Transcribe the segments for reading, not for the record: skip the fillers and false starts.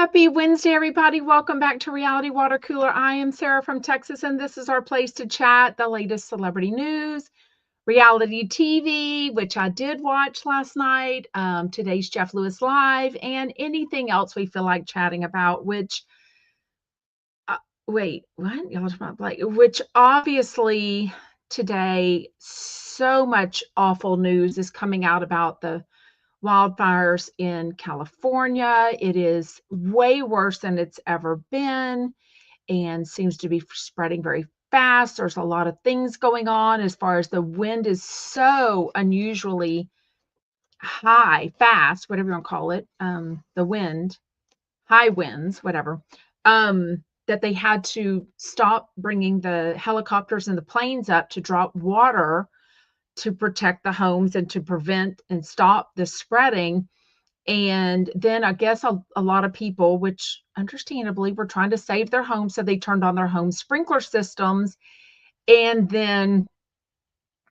Happy Wednesday, everybody. Welcome back to Reality Water Cooler. I am Sarah from Texas, and this is our place to chat the latest celebrity news, reality TV, which I did watch last night, today's Jeff Lewis Live, and anything else we feel like chatting about, which, wait, what? Y'all talking about Blake? Which obviously today, so much awful news is coming out about the wildfires in California. It is way worse than it's ever been and seems to be spreading very fast. There's a lot of things going on as far as the wind is so unusually high, fast, whatever you want to call it. The wind, high winds, whatever. That they had to stop bringing the helicopters and the planes up to drop water to protect the homes and to prevent and stop the spreading. And then I guess a lot of people, which understandably were trying to save their homes, so they turned on their home sprinkler systems. And then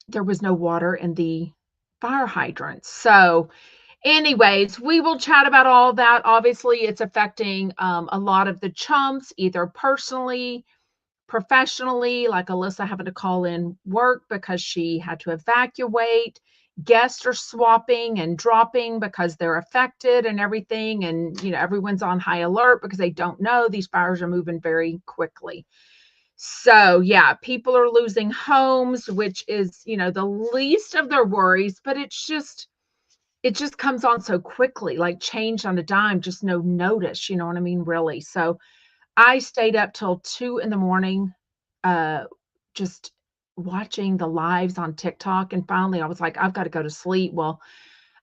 there was no water in the fire hydrants. So anyways, we will chat about all that. Obviously, it's affecting a lot of the chumps, either personally, professionally, like Alyssa having to call in work because she had to evacuate. Guests are swapping and dropping because they're affected and everything. And, everyone's on high alert because they don't know. These fires are moving very quickly. So, yeah, people are losing homes, which is, the least of their worries, but it just comes on so quickly, like change on a dime, just no notice, you know what I mean? Really. So I stayed up till 2 in the morning, just watching the lives on TikTok. And finally I was like, I've got to go to sleep. Well,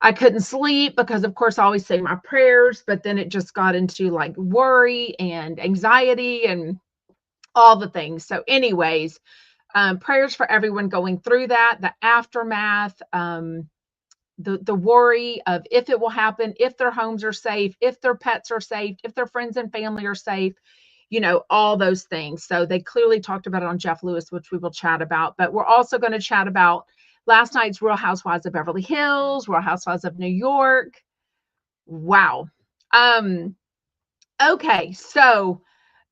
I couldn't sleep because of course I always say my prayers, but then it just got into like worry and anxiety and all the things. So anyways, prayers for everyone going through that, the aftermath, the worry of if it will happen, if their homes are safe, if their pets are safe, if their friends and family are safe, all those things. So they clearly talked about it on Jeff Lewis, which we will chat about. But we're also going to chat about last night's Real Housewives of Beverly Hills, Real Housewives of New York. Wow. Okay, so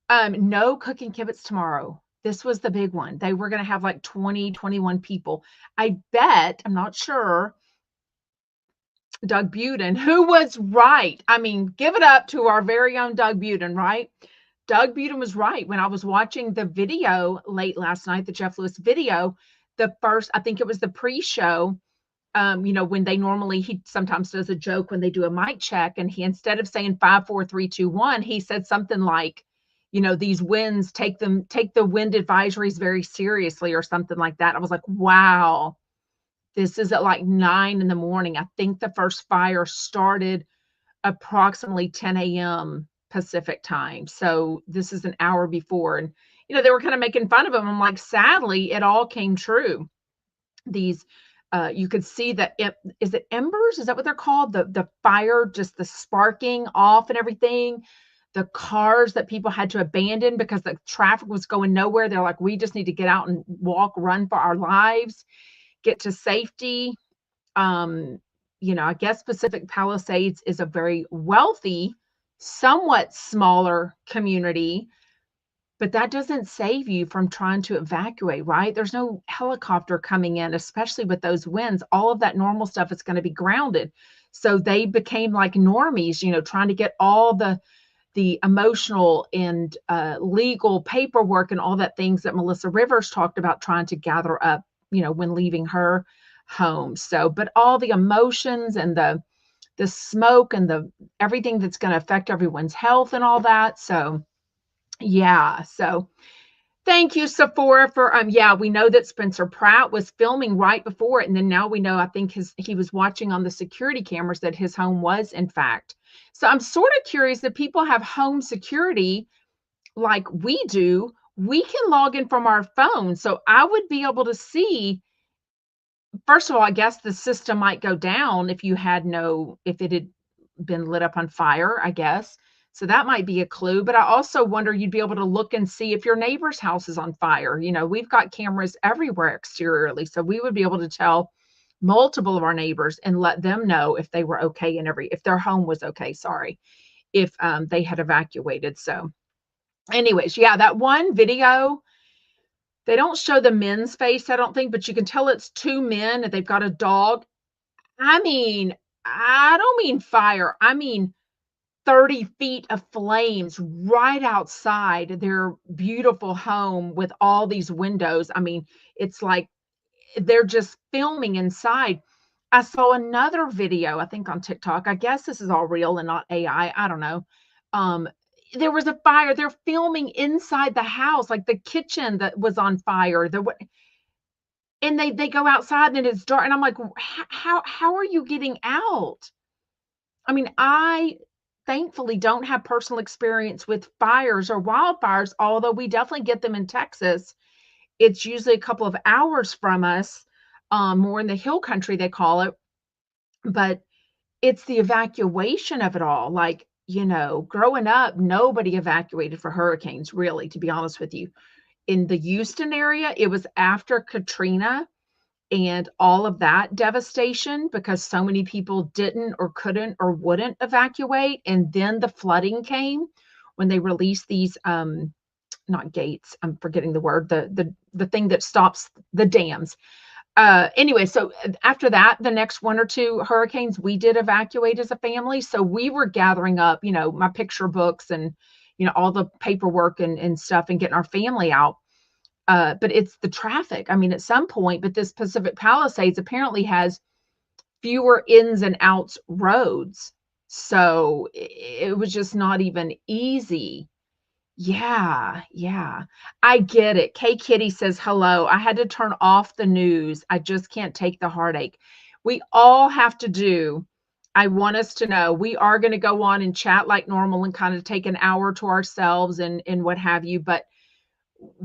no cooking kibitz tomorrow. This was the big one. They were going to have like 20, 21 people. I bet, I'm not sure, Doug Buden, who was right. I mean, give it up to our very own Doug Buden, right? Doug Buden was right. When I was watching the video late last night, the Jeff Lewis video, I think it was the pre-show, when he sometimes does a joke when they do a mic check, and he, instead of saying 5, 4, 3, 2, 1, he said something like, these winds, take the wind advisories very seriously or something like that. I was like, wow. This is at like 9 in the morning. I think the first fire started approximately 10 a.m. Pacific time. So this is an hour before. And, they were kind of making fun of him. I'm like, sadly, it all came true. These, you could see that, is it embers? Is that what they're called? The fire, just the sparking off and everything. The cars that people had to abandon because the traffic was going nowhere. They're like, we just need to get out and walk, run for our lives, get to safety. I guess Pacific Palisades is a very wealthy, somewhat smaller community, but that doesn't save you from trying to evacuate, right? There's no helicopter coming in, especially with those winds. All of that normal stuff is going to be grounded. So they became like normies, trying to get all the emotional and legal paperwork and all that things that Melissa Rivers talked about trying to gather up, when leaving her home. So, but all the emotions and the smoke and the everything that's going to affect everyone's health and all that. So, yeah. So, thank you, Sephora, for we know that Spencer Pratt was filming right before it, and then now we know, I think he was watching on the security cameras that his home was in fact. So I'm sort of curious if people have home security like we do. We can log in from our phone, so I would be able to see. First of all, I guess the system might go down if it had been lit up on fire, I guess. So that might be a clue. But I also wonder, you'd be able to look and see if your neighbor's house is on fire. We've got cameras everywhere exteriorly. So we would be able to tell multiple of our neighbors and let them know if they were okay if their home was okay, sorry. if they had evacuated. So anyways, yeah, that one video, they don't show the men's face, I don't think, but you can tell it's two men and they've got a dog. I mean, I don't mean fire. I mean 30 feet of flames right outside their beautiful home with all these windows. I mean, it's like they're just filming inside. I saw another video, I think on TikTok. I guess this is all real and not AI. I don't know. Um, there was a fire. They're filming inside the house, like the kitchen that was on fire. And they go outside and it's dark. And I'm like, how are you getting out? I mean, I thankfully don't have personal experience with fires or wildfires, although we definitely get them in Texas. It's usually a couple of hours from us, more in the hill country, they call it. But it's the evacuation of it all. Like, growing up, nobody evacuated for hurricanes, really, to be honest with you. In the Houston area, it was after Katrina and all of that devastation because so many people didn't or couldn't or wouldn't evacuate. And then the flooding came when they released these not gates, I'm forgetting the word, the thing that stops the dams. Anyway, so after that, the next one or two hurricanes, we did evacuate as a family. So we were gathering up, my picture books and, all the paperwork and stuff and getting our family out. But it's the traffic. I mean, at some point, but this Pacific Palisades apparently has fewer ins and outs roads. So it was just not even easy. Yeah, yeah. I get it. K Kitty says, hello. I had to turn off the news. I just can't take the heartache. We all have to do. I want us to know we are going to go on and chat like normal and kind of take an hour to ourselves and what have you. But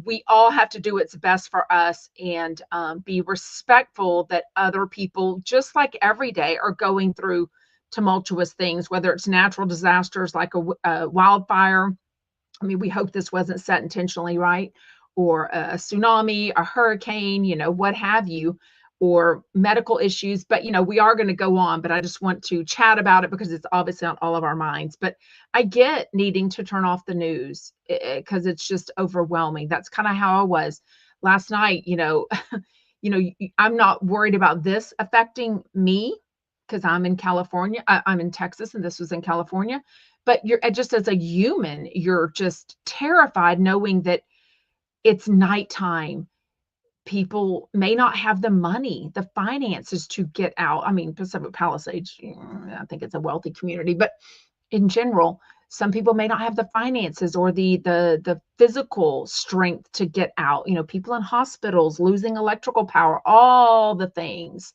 we all have to do what's best for us and be respectful that other people, just like every day, are going through tumultuous things, whether it's natural disasters like a wildfire. I mean, we hope this wasn't set intentionally, right? Or a tsunami, a hurricane, what have you, or medical issues. But, we are going to go on, but I just want to chat about it because it's obviously on all of our minds. But I get needing to turn off the news because it's just overwhelming. That's kind of how I was last night. I'm not worried about this affecting me because I'm in California. I'm in Texas and this was in California. But you're just as a human, you're just terrified knowing that it's nighttime. People may not have the money, the finances to get out. I mean, Pacific Palisades, I think it's a wealthy community, but in general, some people may not have the finances or the physical strength to get out. People in hospitals losing electrical power, all the things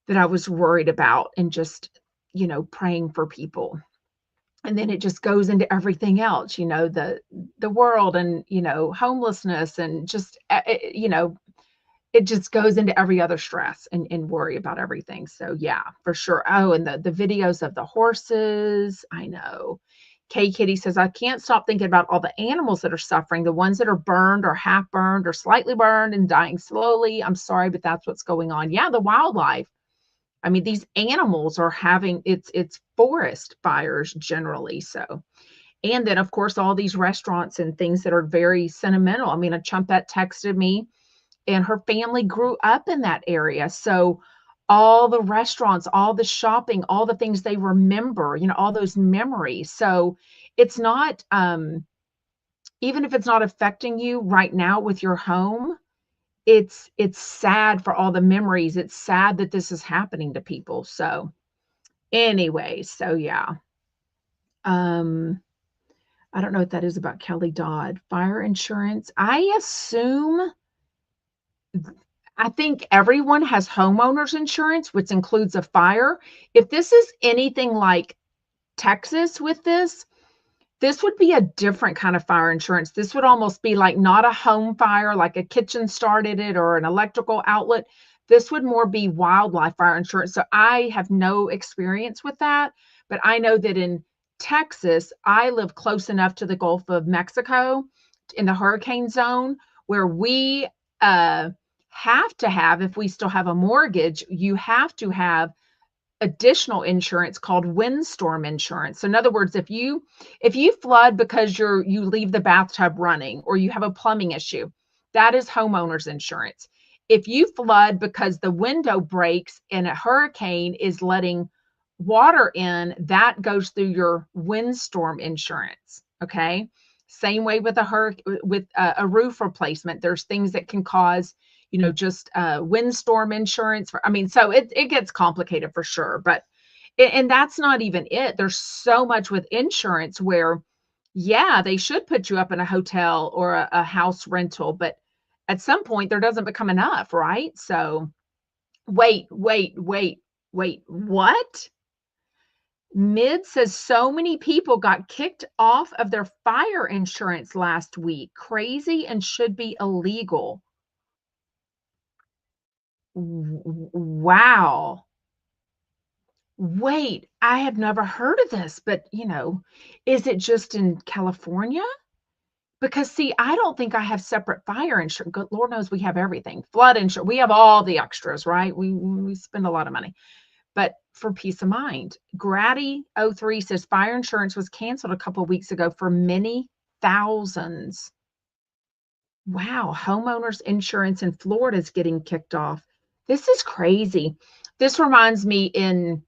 that I was worried about and just, praying for people. And then it just goes into everything else, the world and, homelessness and just, it just goes into every other stress and worry about everything. So yeah, for sure. Oh, and the videos of the horses. I know. Kay Kitty says, I can't stop thinking about all the animals that are suffering, the ones that are burned or half burned or slightly burned and dying slowly. I'm sorry, but that's what's going on. Yeah, the wildlife. I mean, these animals are having it's forest fires generally. So, and then of course, all these restaurants and things that are very sentimental. I mean, a chumpette texted me and her family grew up in that area. So all the restaurants, all the shopping, all the things they remember, all those memories. So it's not, even if it's not affecting you right now with your home, it's sad for all the memories. It's sad that this is happening to people. So anyway, so yeah. I don't know what that is about Kelly Dodd. Fire insurance. I think everyone has homeowners insurance, which includes a fire. If this is anything like Texas with this would be a different kind of fire insurance. This would almost be like not a home fire, like a kitchen started it or an electrical outlet. This would more be wildlife fire insurance. So I have no experience with that, but I know that in Texas, I live close enough to the Gulf of Mexico in the hurricane zone where we have to have, if we still have a mortgage, you have to have additional insurance called windstorm insurance. So in other words, if you flood because you leave the bathtub running or you have a plumbing issue, that is homeowners insurance. If you flood because the window breaks and a hurricane is letting water in, that goes through your windstorm insurance. Okay. Same way with a roof replacement. There's things that can cause, just windstorm insurance. So it gets complicated for sure. But and that's not even it. There's so much with insurance where, yeah, they should put you up in a hotel or a house rental, but at some point there doesn't become enough, right? So wait, what? Mid says so many people got kicked off of their fire insurance last week. Crazy and should be illegal. Wow. Wait, I have never heard of this, but is it just in California? Because see, I don't think I have separate fire insurance. Good Lord knows we have everything. Flood insurance. We have all the extras, right? We spend a lot of money. But for peace of mind, Grady03 says fire insurance was canceled a couple of weeks ago for many thousands. Wow, homeowners insurance in Florida is getting kicked off. This is crazy. This reminds me, in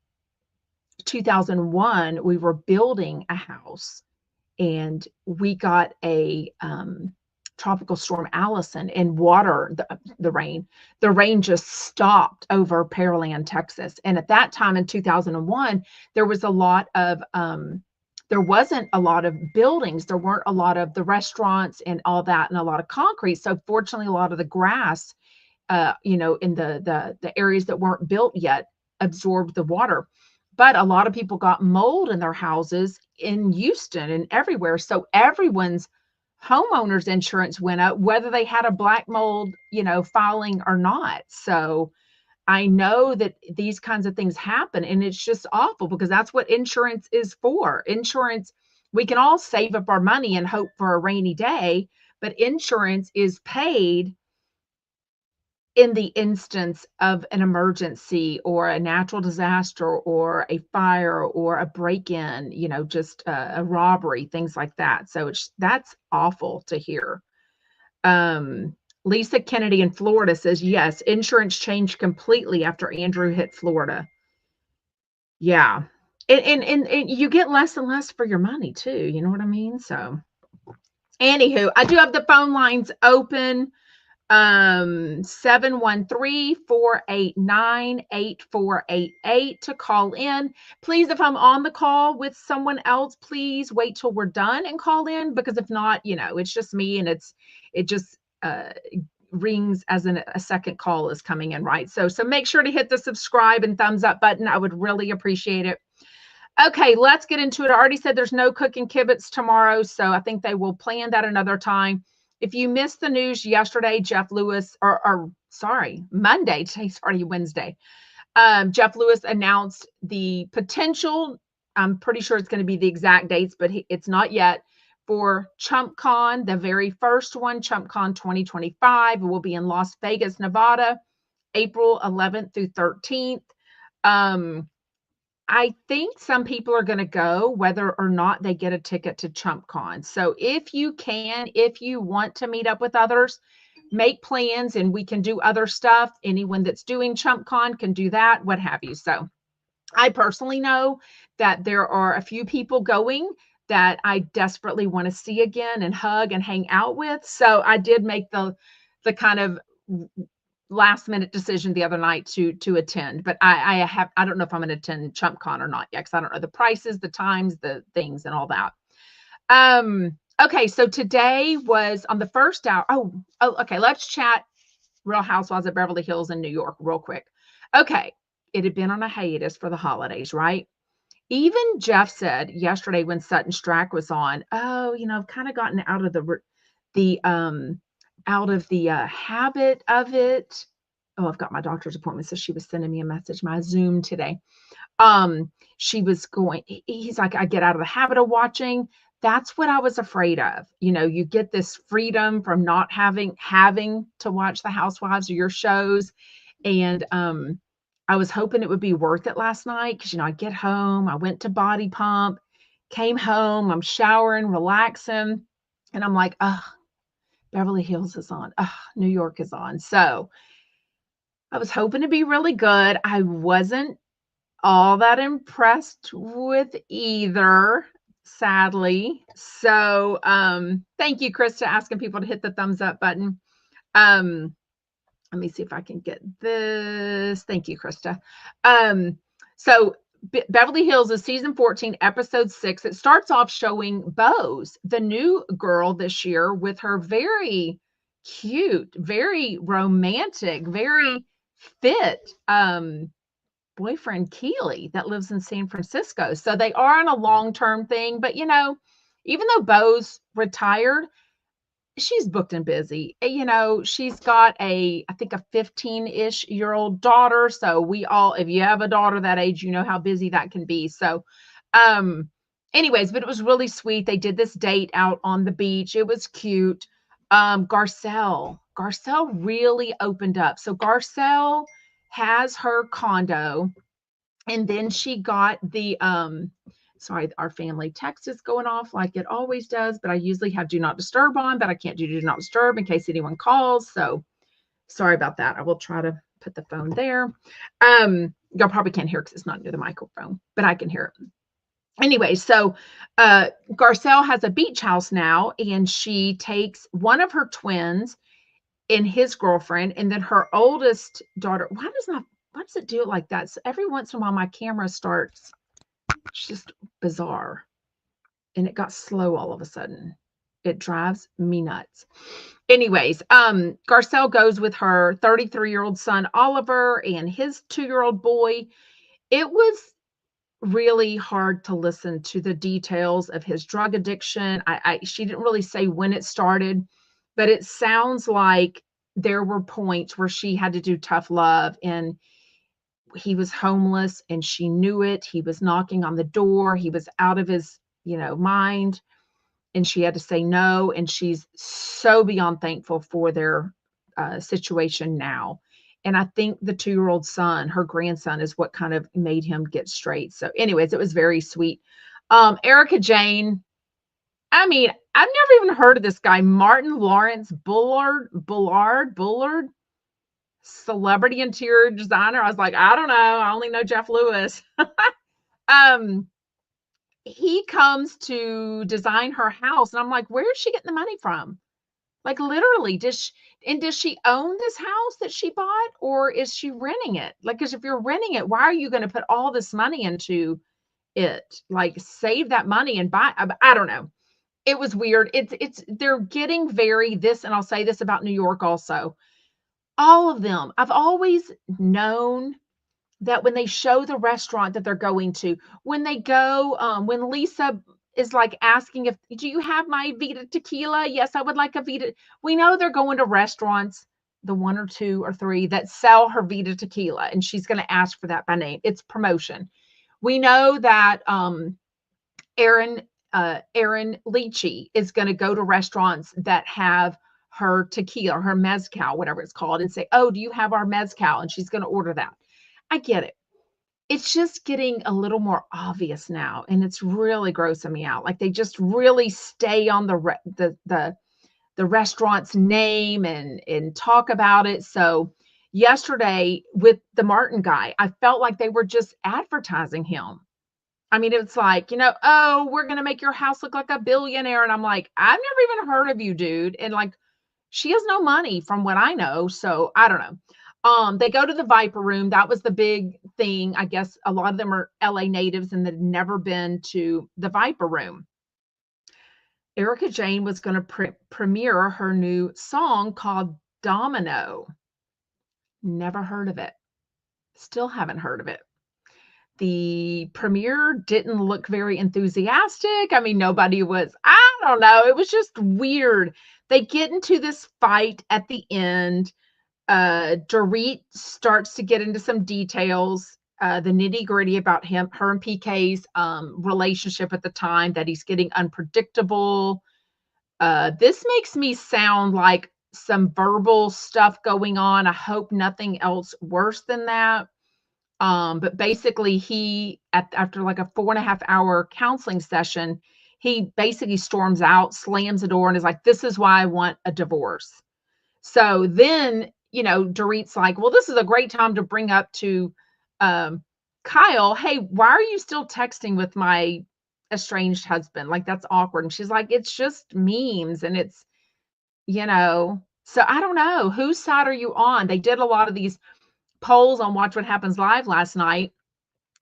2001, we were building a house and we got a tropical storm Allison, and the rain just stopped over Pearland, Texas. And at that time in 2001, there wasn't a lot of buildings. There weren't a lot of the restaurants and all that, and a lot of concrete. So fortunately, a lot of the grass, in the areas that weren't built yet, absorbed the water. But a lot of people got mold in their houses in Houston and everywhere. So everyone's homeowners insurance went up, whether they had a black mold, filing or not. So I know that these kinds of things happen, and it's just awful because that's what insurance is for. Insurance, we can all save up our money and hope for a rainy day, but insurance is paid in the instance of an emergency or a natural disaster or a fire or a break-in, just a robbery, things like that. So that's awful to hear. Lisa Kennedy in Florida says, yes, insurance changed completely after Andrew hit Florida. Yeah. And you get less and less for your money too. You know what I mean? So anywho, I do have the phone lines open. 713-489-8488 to call in. Please, if I'm on the call with someone else, please wait till we're done and call in, because if not, it's just me, and it just rings as a second call is coming in, right? So make sure to hit the subscribe and thumbs up button. I would really appreciate it. Okay, let's get into it. I already said there's no cooking kibitz tomorrow, so I think they will plan that another time. If you missed the news yesterday, Monday, today's already Wednesday, Jeff Lewis announced the potential, I'm pretty sure it's going to be the exact dates, but it's not yet, for ChumCon, the very first one, ChumCon 2025. It will be in Las Vegas, Nevada, April 11th through 13th. I think some people are going to go whether or not they get a ticket to ChumCon. So if you want to meet up with others, make plans and we can do other stuff. Anyone that's doing ChumCon can do that, what have you. So I personally know that there are a few people going that I desperately want to see again and hug and hang out with. So I did make the kind of last minute decision the other night to attend, but I don't know if I'm going to attend ChumCon or not yet, because I don't know the prices, the times, the things, and all that. Okay, so today was on the first hour. Okay, let's chat Real Housewives of Beverly Hills in New York real quick. Okay, it had been on a hiatus for the holidays, right? Even Jeff said yesterday when Sutton Strack was on, I've kind of gotten out of the habit of it. Oh, I've got my doctor's appointment. So she was sending me a message, my Zoom today. He's like, I get out of the habit of watching. That's what I was afraid of. You get this freedom from not having to watch the Housewives or your shows. And I was hoping it would be worth it last night because, I get home, I went to body pump, came home, I'm showering, relaxing, and I'm like, "Ugh, Beverly Hills is on. Ugh, New York is on." So I was hoping to be really good. I wasn't all that impressed with either, sadly. So, thank you, Krista, asking people to hit the thumbs up button. Um, Let me see if I can get this. Thank you, Krista. So Beverly Hills is season 14, episode 6. It starts off showing Bose, the new girl this year, with her very cute, very romantic, very fit boyfriend Keely that lives in San Francisco. So they are on a long-term thing, but even though Bose retired, she's booked and busy. She's got I think a 15-ish year old daughter. So if you have a daughter that age, you know how busy that can be. So, um, anyways, but it was really sweet. They did this date out on the beach. It was cute. Garcelle really opened up. So Garcelle has her condo, and then she got sorry, our family text is going off like it always does, but I usually have do not disturb on, but I can't do not disturb in case anyone calls. So sorry about that. I will try to put the phone there. Y'all probably can't hear because it's not near the microphone, but I can hear it. Anyway, so Garcelle has a beach house now, and she takes one of her twins and his girlfriend, and then her oldest daughter. Why does it do it like that? So every once in a while, my camera starts. It's just bizarre. And it got slow all of a sudden. It drives me nuts. Anyways, Garcelle goes with her 33-year-old son, Oliver, and his 2-year-old boy. It was really hard to listen to the details of his drug addiction. She didn't really say when it started, but it sounds like there were points where she had to do tough love, and he was homeless and she knew it. He was knocking on the door. He was out of his, mind, and she had to say no. And she's so beyond thankful for their situation now. And I think the 2-year-old son, her grandson, is what kind of made him get straight. So anyways, it was very sweet. Erica Jane, I mean, I've never even heard of this guy, Martin Lawrence Bullard, celebrity interior designer. I was like, I don't know. I only know Jeff Lewis. um, he comes to design her house, and I'm like, where is she getting the money from? Like, literally, does she own this house that she bought, or is she renting it? Like, because if you're renting it, why are you going to put all this money into it? Like, save that money and buy. I don't know. It was weird. They're getting very this, and I'll say this about New York also. All of them. I've always known that when they show the restaurant that they're going to, when they go, when Lisa is like asking do you have my Vita tequila? Yes, I would like a Vita. We know they're going to restaurants, the 1 or 2 or 3 that sell her Vita tequila, and she's going to ask for that by name. It's promotion. We know that Aaron Leachy is going to go to restaurants that have her tequila, her mezcal, whatever it's called, and say, oh, do you have our mezcal? And she's going to order that. I get it. It's just getting a little more obvious now, and it's really grossing me out. Like, they just really stay on the restaurant's name and talk about it. So yesterday with the Martin guy, I felt like they were just advertising him. I mean, it's like, oh, we're going to make your house look like a billionaire. And I'm like, I've never even heard of you, dude. And like, she has no money from what I know. So I don't know. They go to the Viper Room. That was the big thing. I guess a lot of them are LA natives and they'd never been to the Viper Room. Erica Jane was going to premiere her new song called Domino. Never heard of it. Still haven't heard of it. The premiere didn't look very enthusiastic. I mean, nobody was, I don't know. It was just weird. They get into this fight at the end. Dorit starts to get into some details, the nitty gritty about her and PK's relationship at the time, that he's getting unpredictable. This makes me sound like some verbal stuff going on. I hope nothing else worse than that. But basically after like a 4.5 hour counseling session, he basically storms out, slams the door, and is like, "This is why I want a divorce." So then, Dorit's like, "Well, this is a great time to bring up to um, Kyle, hey, why are you still texting with my estranged husband? Like, that's awkward." And she's like, "It's just memes. And so I don't know. Whose side are you on?" They did a lot of these polls on Watch What Happens Live last night,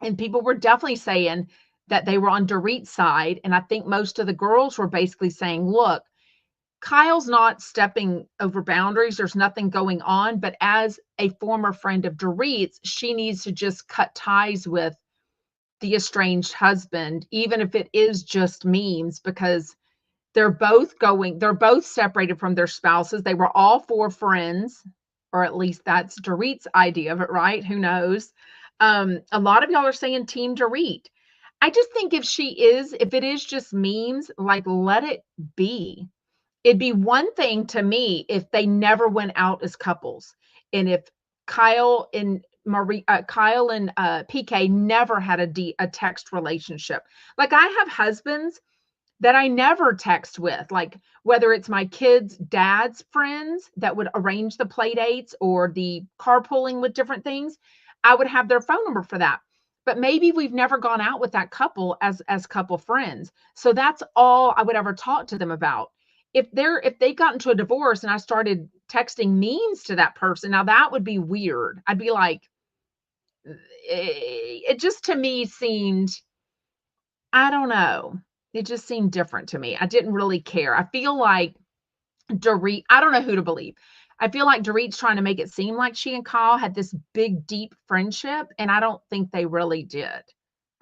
and people were definitely saying that they were on Dorit's side. And I think most of the girls were basically saying, look, Kyle's not stepping over boundaries. There's nothing going on. But as a former friend of Dorit's, she needs to just cut ties with the estranged husband, even if it is just memes, because they're both separated from their spouses. They were all four friends, or at least that's Dorit's idea of it, right? Who knows? A lot of y'all are saying Team Dorit. I just think if it is just memes, like, let it be. It'd be one thing to me if they never went out as couples, and if Kyle and PK never had a text relationship. Like, I have husbands that I never text with, like whether it's my kids' dad's friends that would arrange the play dates or the carpooling with different things. I would have their phone number for that. But maybe we've never gone out with that couple as couple friends. So that's all I would ever talk to them about. If they got into a divorce and I started texting memes to that person, now that would be weird. I'd be like, it just to me seemed, I don't know. It just seemed different to me. I didn't really care. I feel like I don't know who to believe. I feel like Dorit's trying to make it seem like she and Kyle had this big, deep friendship, and I don't think they really did.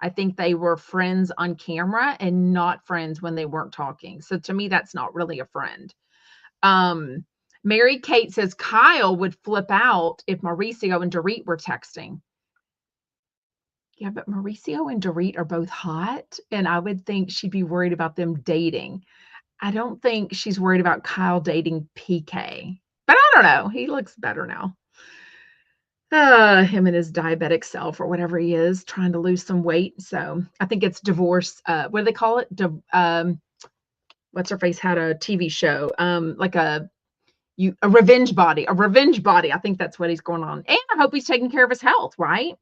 I think they were friends on camera and not friends when they weren't talking. So to me, that's not really a friend. Um, Mary Kate says Kyle would flip out if Mauricio and Dorit were texting. Yeah, but Mauricio and Dorit are both hot, and I would think she'd be worried about them dating. I don't think she's worried about Kyle dating PK, but I don't know. He looks better now. Him and his diabetic self or whatever he is, trying to lose some weight. So I think it's divorce. What do they call it? What's her face had a TV show, like a revenge body, a revenge body. I think that's what he's going on. And I hope he's taking care of his health, right?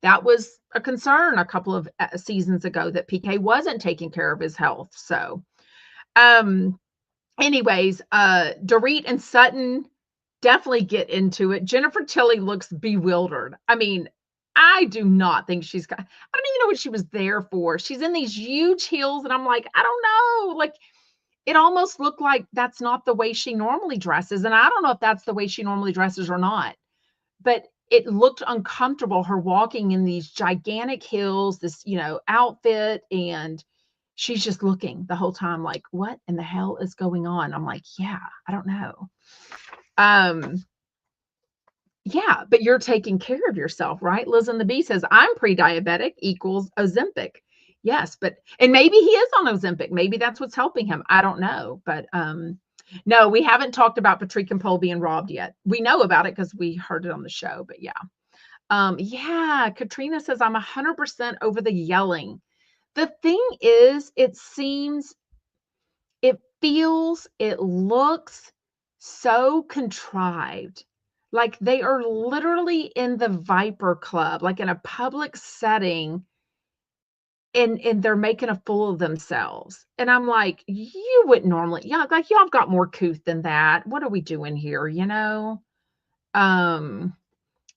That was a concern a couple of seasons ago that PK wasn't taking care of his health. So, anyways, Dorit and Sutton definitely get into it. Jennifer Tilly looks bewildered. I mean, I do not think I don't even know what she was there for. She's in these huge heels, and I'm like, I don't know. Like, it almost looked like that's not the way she normally dresses. And I don't know if that's the way she normally dresses or not, but it looked uncomfortable, her walking in these gigantic heels, this, outfit. And she's just looking the whole time like, what in the hell is going on? I'm like, yeah, I don't know. Yeah, but you're taking care of yourself, right? Liz and the Bee says, I'm pre-diabetic equals Ozempic. Yes, and maybe he is on Ozempic. Maybe that's what's helping him. I don't know. But no, we haven't talked about Patrick and Pohl being robbed yet. We know about it because we heard it on the show, but yeah. Yeah, Katrina says, I'm 100% over the yelling. The thing is, it feels, it looks so contrived. Like they are literally in the Viper Club, like in a public setting, and they're making a fool of themselves. And I'm like, you wouldn't normally, yeah, like y'all have got more couth than that. What are we doing here,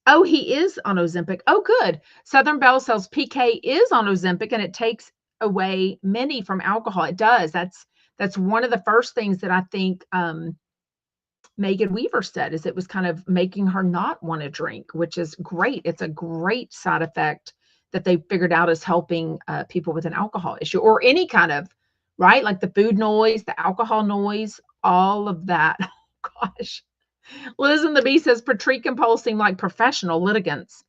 Oh, he is on Ozempic. Oh, good. Southern Belle says PK is on Ozempic, and it takes away many from alcohol. It does. That's one of the first things that I think Megan Weaver said, is it was kind of making her not want to drink, which is great. It's a great side effect that they figured out is helping people with an alcohol issue or any kind of, right? Like the food noise, the alcohol noise, all of that. Oh, gosh. Liz and the Bee says Patrick and Pohl seem like professional litigants.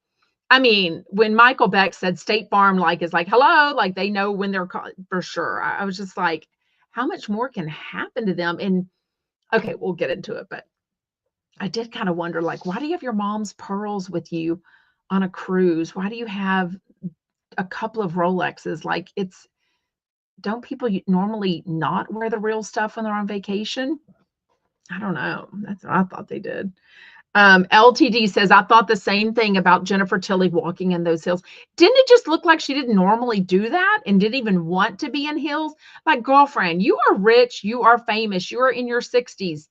I mean, when Michael Beck said State Farm, is like, hello, like they know when they're called, for sure. I was just like, how much more can happen to them? And okay, we'll get into it, but I did kind of wonder, like, why do you have your mom's pearls with you on a cruise? Why do you have a couple of Rolexes? Like, don't people normally not wear the real stuff when they're on vacation? I don't know. That's what I thought they did. LTD says, I thought the same thing about Jennifer Tilly walking in those heels. Didn't it just look like she didn't normally do that and didn't even want to be in heels? Like, girlfriend, you are rich, you are famous, you are in your 60s.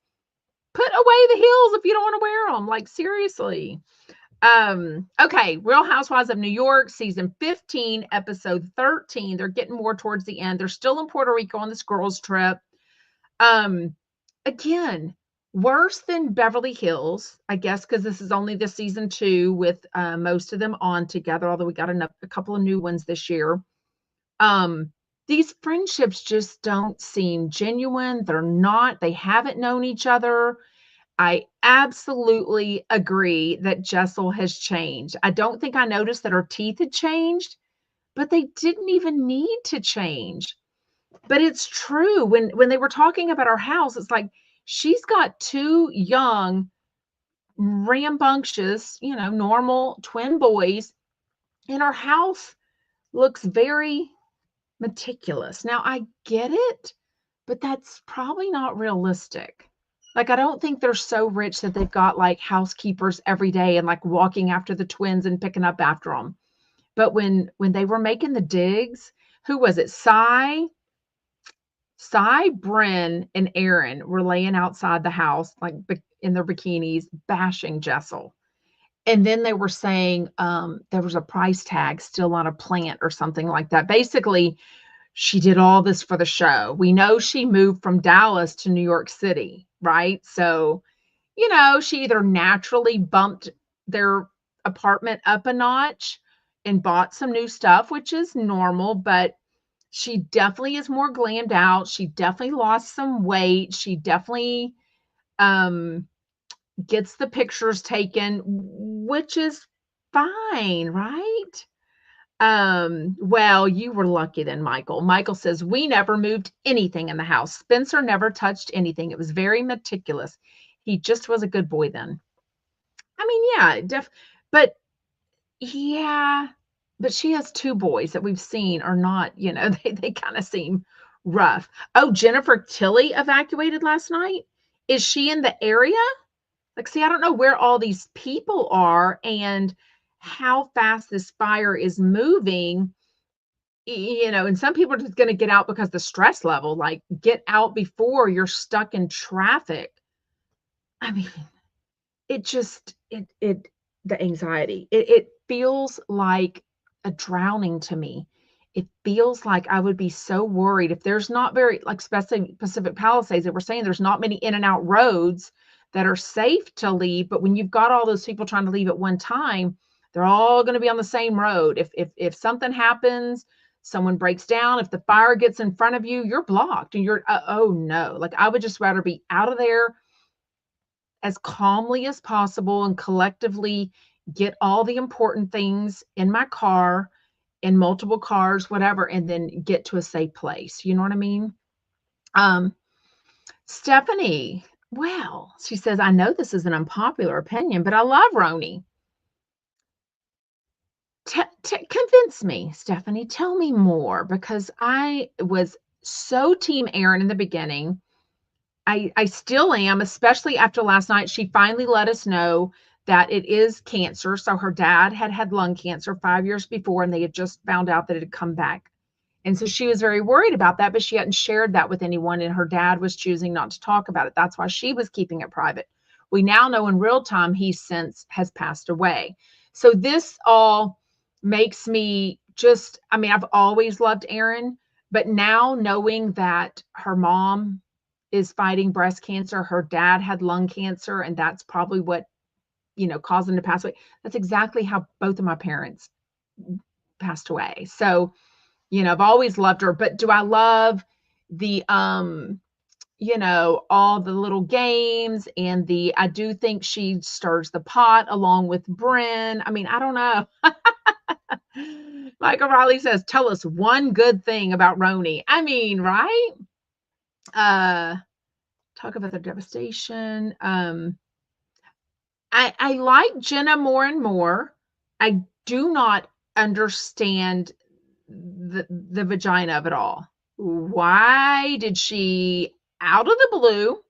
Put away the heels if you don't want to wear them. Like, seriously. Okay, Real Housewives of New York, season 15, episode 13. They're getting more towards the end. They're still in Puerto Rico on this girls' trip. Again, worse than Beverly Hills, I guess, because this is only the season 2 with most of them on together, although we got a couple of new ones this year. These friendships just don't seem genuine. They're not. They haven't known each other. I absolutely agree that Jessel has changed. I don't think I noticed that her teeth had changed, but they didn't even need to change. But it's true. When they were talking about our house, it's like she's got 2 young, rambunctious, normal twin boys, and our house looks very meticulous. Now, I get it, but that's probably not realistic. Like, I don't think they're so rich that they've got, like, housekeepers every day and, like, walking after the twins and picking up after them. But when they were making the digs, who was it? Bryn, and Aaron were laying outside the house, like, in their bikinis, bashing Jessel. And then they were saying, there was a price tag still on a plant or something like that. Basically, she did all this for the show. We know she moved from Dallas to New York City, right? So, she either naturally bumped their apartment up a notch and bought some new stuff, which is normal, but she definitely is more glammed out. She definitely lost some weight. She definitely gets the pictures taken, which is fine, right? Well, you were lucky then, Michael. Michael says, we never moved anything in the house. Spencer never touched anything. It was very meticulous. He just was a good boy then. I mean, yeah, but yeah, but she has 2 boys that we've seen are not, they kind of seem rough. Oh, Jennifer Tilly evacuated last night. Is she in the area? Like, see, I don't know where all these people are and how fast this fire is moving. And some people are just going to get out because the stress level, like, get out before you're stuck in traffic. I mean, it just, the anxiety, it feels like a drowning to me. It feels like I would be so worried if there's not very, like, especially Pacific Palisades, that we're saying there's not many in and out roads that are safe to leave. But when you've got all those people trying to leave at one time, they're all going to be on the same road. If something happens, someone breaks down, if the fire gets in front of you, you're blocked and you're, oh no, like, I would just rather be out of there as calmly as possible and collectively get all the important things in my car, in multiple cars, whatever, and then get to a safe place. You know what I mean? Stephanie, well, she says, I know this is an unpopular opinion, but I love Roni. Convince me, Stephanie. Tell me more, because I was so team Aaron in the beginning. I still am, especially after last night. She finally let us know that it is cancer. So her dad had lung cancer 5 years before, and they had just found out that it had come back. And so she was very worried about that, but she hadn't shared that with anyone, and her dad was choosing not to talk about it. That's why she was keeping it private. We now know in real time he since has passed away. So this all makes me just, I mean, I've always loved Erin, but now knowing that her mom is fighting breast cancer, her dad had lung cancer, and that's probably what, caused him to pass away. That's exactly how both of my parents passed away. So, I've always loved her, but do I love the, all the little games and I do think she stirs the pot along with Bryn. I mean, I don't know. Michael Riley says, tell us one good thing about Roni. I mean, right? Talk about the devastation. I like Jenna more and more. I do not understand the vagina of it all. Why did she, out of the blue,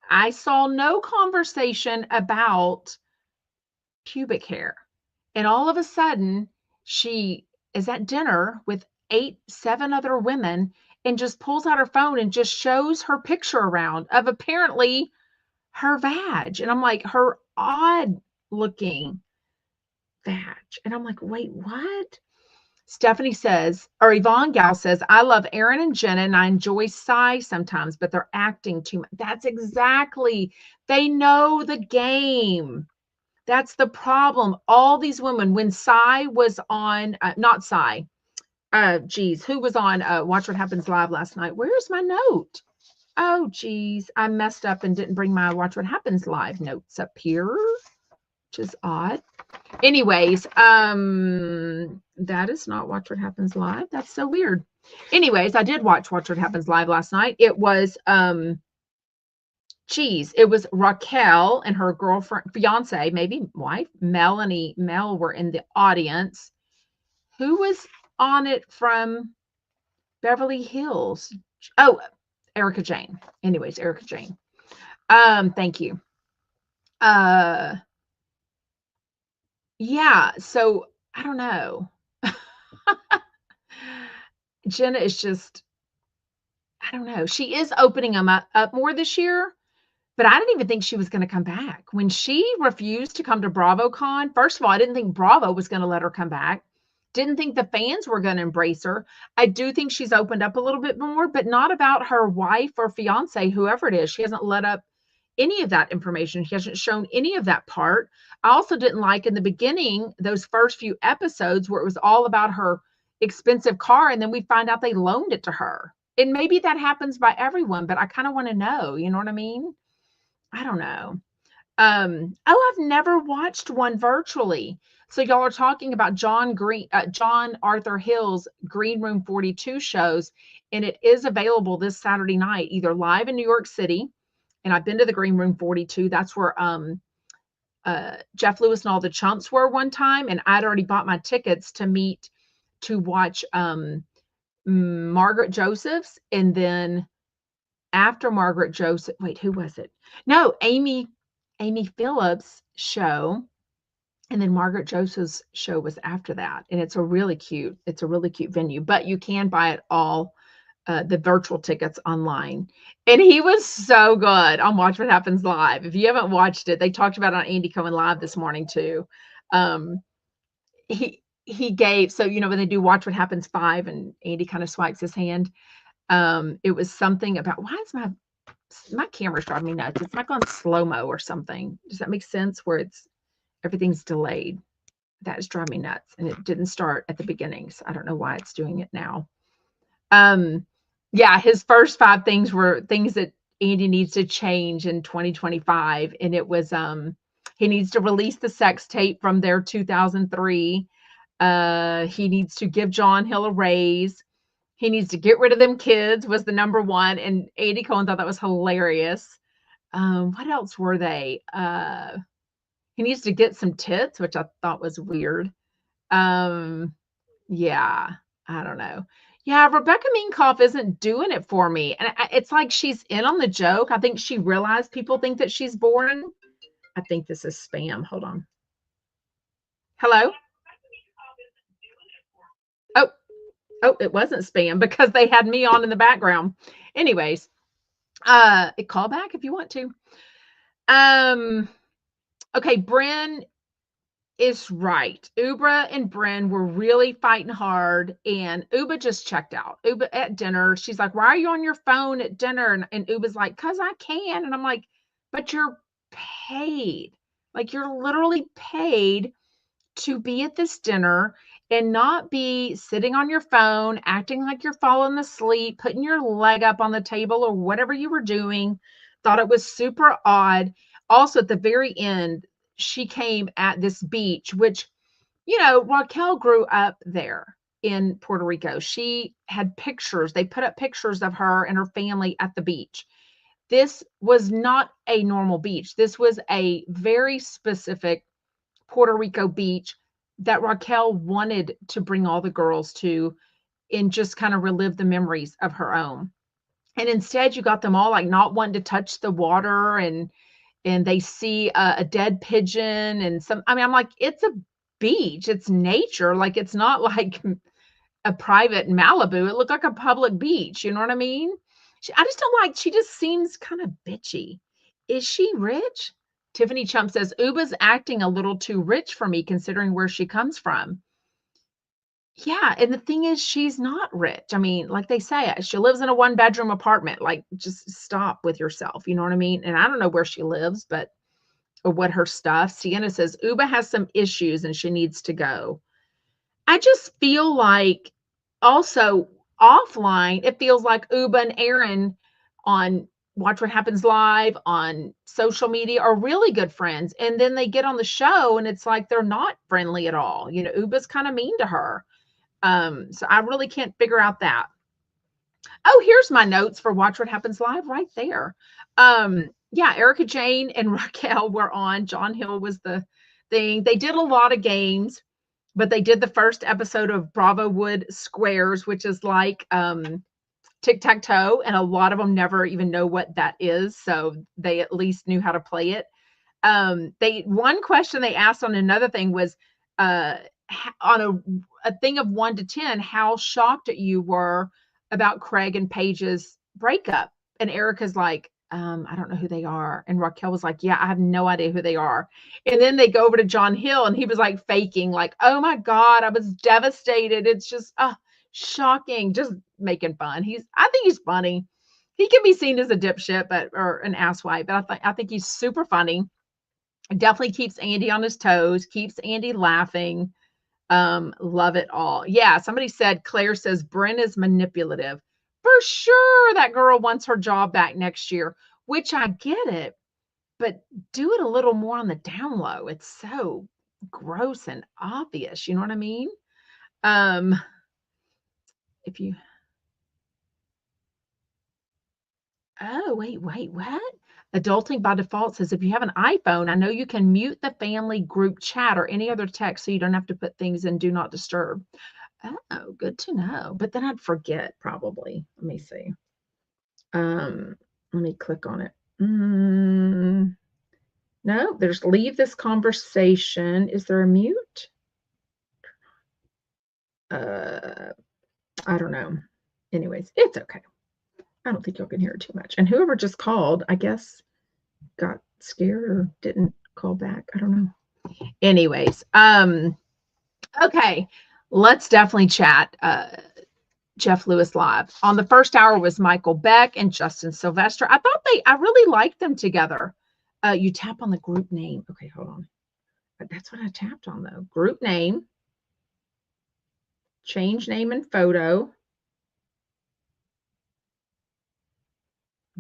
I saw no conversation about pubic hair. And all of a sudden, she is at dinner with 8, 7 other women and just pulls out her phone and just shows her picture around of apparently her vag. And I'm like, her odd looking vag. And I'm like, wait, what? Stephanie says, or Yvonne Gal says, I love Aaron and Jenna and I enjoy Cy sometimes, but they're acting too much. That's exactly, they know the game. That's the problem. All these women, when Cy was on, not Cy, geez, who was on Watch What Happens Live last night? Where's my note? Oh, geez, I messed up and didn't bring my Watch What Happens Live notes up here, which is odd. Anyways, that is not Watch What Happens Live. That's so weird. Anyways, I did watch What Happens Live last night. It was, it was Raquel and her girlfriend, fiance, maybe wife, Mel were in the audience. Who was on it from Beverly Hills? Oh, Erica Jane. Anyways, Erica Jane. Thank you. Yeah, so I don't know. Jenna is just, I don't know. She is opening them up more this year, but I didn't even think she was going to come back. When she refused to come to BravoCon, first of all, I didn't think Bravo was going to let her come back. Didn't think the fans were going to embrace her. I do think she's opened up a little bit more, but not about her wife or fiance, whoever it is. She hasn't let up any of that information. She hasn't shown any of that part. I also didn't like in the beginning, those first few episodes where it was all about her expensive car. And then we find out they loaned it to her. And maybe that happens by everyone, but I kind of want to know, you know what I mean? I don't know. I've never watched one virtually. So y'all are talking about John Arthur Hill's Green Room 42 shows, and it is available this Saturday night, either live in New York City. And I've been to the Green Room 42. That's where Jeff Lewis and all the chumps were one time, and I'd already bought my tickets to watch Margaret Joseph's, and then after Margaret Joseph, wait, who was it? No, Amy Phillips' show, and then Margaret Joseph's show was after that. And it's a really cute venue, but you can buy it all, the virtual tickets online. And he was so good on Watch What Happens Live. If you haven't watched it, they talked about it on Andy Cohen Live this morning too. He gave, so, you know, when they do Watch What Happens 5 and Andy kind of swipes his hand, it was something about, why is my camera's driving me nuts. It's like on slow-mo or something. Does that make sense? Where everything's delayed. That is driving me nuts. And it didn't start at the beginning. So I don't know why it's doing it now. Yeah, his first 5 things were things that Andy needs to change in 2025. And it was, he needs to release the sex tape from their 2003. He needs to give John Hill a raise. He needs to get rid of them kids was the number 1. And Andy Cohen thought that was hilarious. What else were they? He needs to get some tits, which I thought was weird. Yeah, I don't know. Yeah, Rebecca Minkoff isn't doing it for me. And it's like she's in on the joke. I think she realized people think that she's boring. I think this is spam. Hold on. Hello? Oh, it wasn't spam because they had me on in the background. Anyways, call back if you want to. Okay, Bryn is right. Ubra and Bryn were really fighting hard, and Uba just checked out. Uba at dinner, she's like, why are you on your phone at dinner? And Uba's like, because I can. And I'm like, but you're paid. Like, you're literally paid to be at this dinner and not be sitting on your phone, acting like you're falling asleep, putting your leg up on the table or whatever you were doing. Thought it was super odd. Also, at the very end, she came at this beach, which, you know, Raquel grew up there in Puerto Rico. She had pictures. They put up pictures of her and her family at the beach. This was not a normal beach. This was a very specific Puerto Rico beach that Raquel wanted to bring all the girls to and just kind of relive the memories of her own. And instead, you got them all like not wanting to touch the water, and they see a dead pigeon and some. I mean, I'm like, it's a beach, it's nature. Like it's not like a private Malibu. It looked like a public beach. You know what I mean? I just don't like. She just seems kind of bitchy. Is she rich? Tiffany Chump says Uba's acting a little too rich for me, considering where she comes from. Yeah, and the thing is she's not rich. I mean, like they say, she lives in a one-bedroom apartment. Like, just stop with yourself, you know what I mean? And I don't know where she lives, but or what her stuff. Sienna says Uba has some issues and she needs to go. I just feel like also offline, it feels like Uba and Aaron on Watch What Happens Live on social media are really good friends. And then they get on the show and it's like they're not friendly at all. You know, Uba's kind of mean to her. So I really can't figure out that. Oh, here's my notes for Watch What Happens Live right there. Yeah, Erica Jane and Raquel were on. John Hill was the thing. They did a lot of games, but they did the first episode of Bravo Wood Squares, which is like tic-tac-toe, and a lot of them never even know what that is. So they at least knew how to play it. One question they asked on another thing was on a thing of 1 to 10, how shocked you were about Craig and Paige's breakup. And Erica's like, I don't know who they are. And Raquel was like, yeah, I have no idea who they are. And then they go over to John Hill and he was like faking, like, oh my God, I was devastated. It's just shocking, just making fun. I think he's funny. He can be seen as a dipshit, or an asswipe, but I think he's super funny. Definitely keeps Andy on his toes, keeps Andy laughing. Love it all. Yeah, somebody said, Claire says Bryn is manipulative. For sure, that girl wants her job back next year, which I get it, but do it a little more on the down low. It's so gross and obvious. You know what I mean? If you Oh, wait, what? Adulting by default says if you have an iPhone, I know you can mute the family group chat or any other text so you don't have to put things in do not disturb. Oh, good to know. But then I'd forget probably. Let me see. Let me click on it. No, there's leave this conversation. Is there a mute? I don't know. Anyways, it's okay. I don't think y'all can hear it too much. And whoever just called, I guess, got scared or didn't call back. I don't know. Anyways, okay, let's definitely chat. Jeff Lewis Live. On the first hour was Michael Beck and Justin Sylvester. I really liked them together. You tap on the group name. Okay, hold on. That's what I tapped on though. Group name. Change name and photo.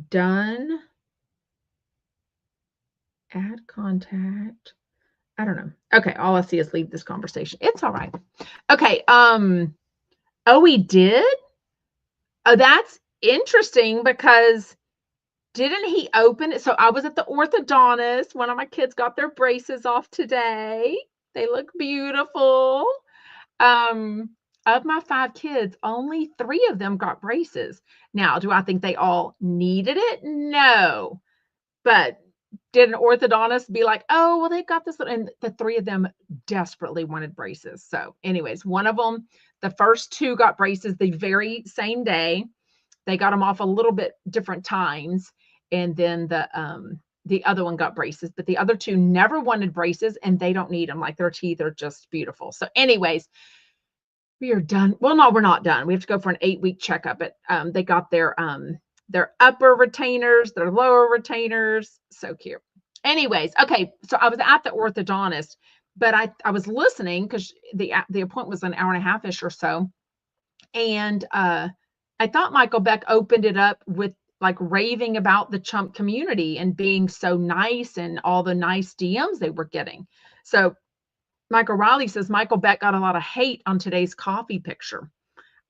Done. Add contact. I don't know. Okay, all I see is leave this conversation. It's all right. Okay, oh, we did? Oh, that's interesting because didn't he open it? So I was at the orthodontist. One of my kids got their braces off today. They look beautiful. Of my 5 kids, only 3 of them got braces. Now, do I think they all needed it? No. But did an orthodontist be like, oh, well, they've got this? And the 3 of them desperately wanted braces. So anyways, one of them, the first 2 got braces the very same day. They got them off a little bit different times. And then the other one got braces, but the other 2 never wanted braces and they don't need them. Like their teeth are just beautiful. So anyways, we are done. Well, no, we're not done. We have to go for an 8-week checkup. But they got their upper retainers, their lower retainers. So cute. Anyways, okay. So I was at the orthodontist, but I was listening because the appointment was an hour and a half-ish or so. And I thought Michael Beck opened it up with like raving about the chump community and being so nice and all the nice DMs they were getting. So Michael Riley says Michael Beck got a lot of hate on today's coffee picture.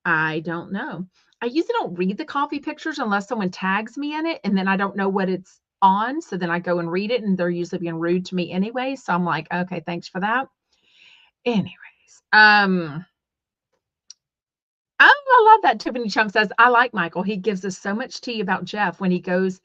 I don't know. I usually don't read the coffee pictures unless someone tags me in it, and then I don't know what it's on. So then I go and read it, and they're usually being rude to me anyway. So I'm like, okay, thanks for that. Anyways, oh, I love that. Tiffany Chum says, I like Michael. He gives us so much tea about Jeff when he goes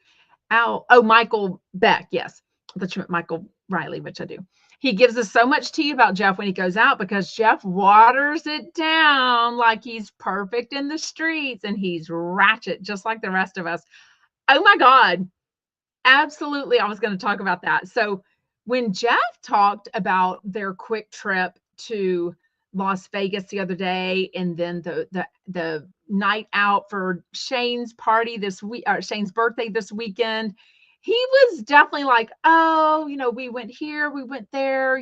out. Oh, Michael Beck. Yes. I thought you meant Michael Riley, which I do. He gives us so much tea about Jeff when he goes out because Jeff waters it down like he's perfect in the streets and he's ratchet, just like the rest of us. Oh my God. Absolutely. I was going to talk about that. So when Jeff talked about their quick trip to Las Vegas the other day, and then the night out for Shane's party this week, or Shane's birthday this weekend, he was definitely like, oh, we went here, we went there,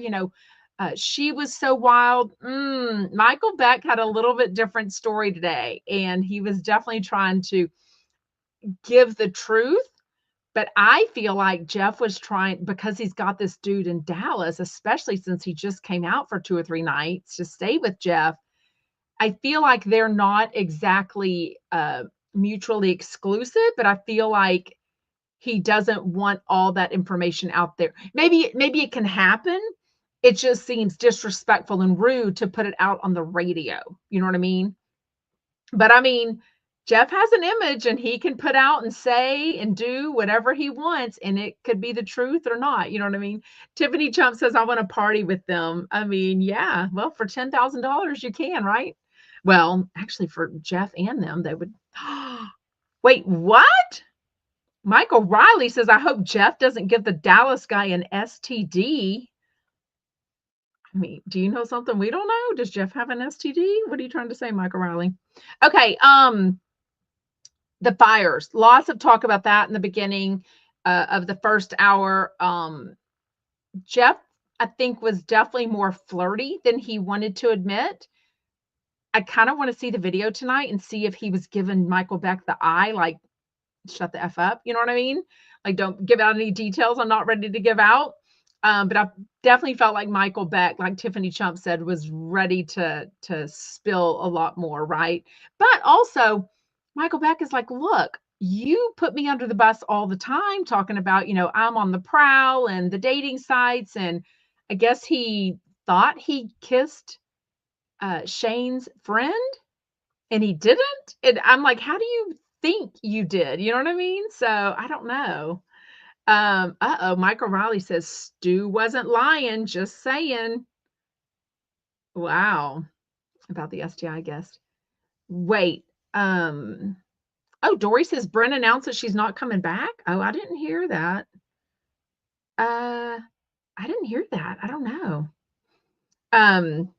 she was so wild. Michael Beck had a little bit different story today, and he was definitely trying to give the truth. But I feel like Jeff was trying, because he's got this dude in Dallas, especially since he just came out for 2 or 3 nights to stay with Jeff. I feel like they're not exactly mutually exclusive, but I feel like he doesn't want all that information out there. Maybe it can happen. It just seems disrespectful and rude to put it out on the radio. You know what I mean? But I mean, Jeff has an image and he can put out and say and do whatever he wants, and it could be the truth or not. You know what I mean? Tiffany Chump says, I want to party with them. I mean, yeah, well, for $10,000, you can, right? Well, actually, for Jeff and them, they would. Wait, what? Michael Riley says, I hope Jeff doesn't give the Dallas guy an STD. I mean, do you know something we don't know? Does Jeff have an STD? What are you trying to say, Michael Riley? Okay, the fires. Lots of talk about that in the beginning of the first hour. Jeff, I think, was definitely more flirty than he wanted to admit. I kind of want to see the video tonight and see if he was giving Michael Beck the eye, like, shut the F up. You know what I mean? Like, don't give out any details I'm not ready to give out. But I definitely felt like Michael Beck, like Tiffany Chump said, was ready to spill a lot more, right? But also, Michael Beck is like, look, you put me under the bus all the time talking about, I'm on the prowl and the dating sites. And I guess he thought he kissed Shane's friend and he didn't. And I'm like, how do you think you did? You know what I mean? So I don't know. Michael Riley says Stu wasn't lying, just saying. Wow. About the STI guest. Wait. Dory says Brent announced that she's not coming back. Oh, I didn't hear that. I didn't hear that. I don't know.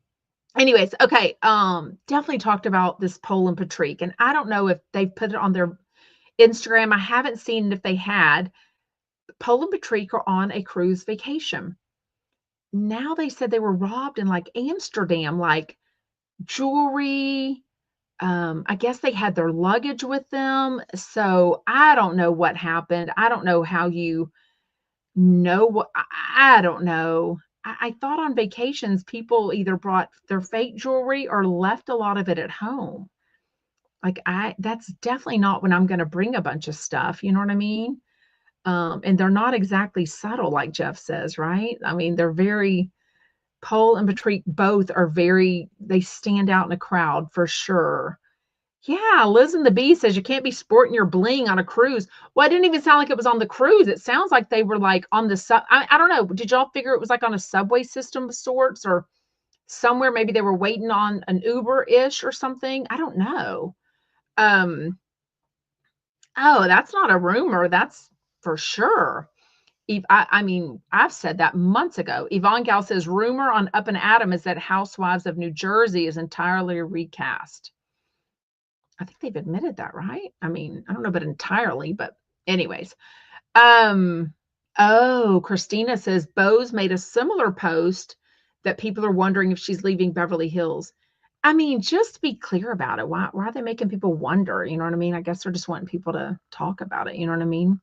Anyways, okay. Definitely talked about this Poland Patrick, and I don't know if they put it on their Instagram. I haven't seen if they had. Paul and Patrick are on a cruise vacation. Now they said they were robbed in like Amsterdam, like jewelry. I guess they had their luggage with them. So I don't know what happened. I don't know how you know what, I don't know. I thought on vacations, people either brought their fake jewelry or left a lot of it at home. Like that's definitely not when I'm going to bring a bunch of stuff. You know what I mean? And they're not exactly subtle, like Jeff says, right? I mean, they're very, Paul and Patrick both are they stand out in a crowd for sure. Yeah, Liz and the Bee says you can't be sporting your bling on a cruise. Well, it didn't even sound like it was on the cruise. It sounds like they were like on the I don't know. Did y'all figure it was like on a subway system of sorts or somewhere? Maybe they were waiting on an Uber-ish or something. I don't know. Oh, that's not a rumor. That's for sure. I mean, I've said that months ago. Yvonne Gal says, rumor on Up and Adam is that Housewives of New Jersey is entirely recast. I think they've admitted that, right? I mean, I don't know about entirely, but anyways. Christina says, Bose made a similar post that people are wondering if she's leaving Beverly Hills. I mean, just be clear about it. Why are they making people wonder? You know what I mean? I guess they're just wanting people to talk about it. You know what I mean?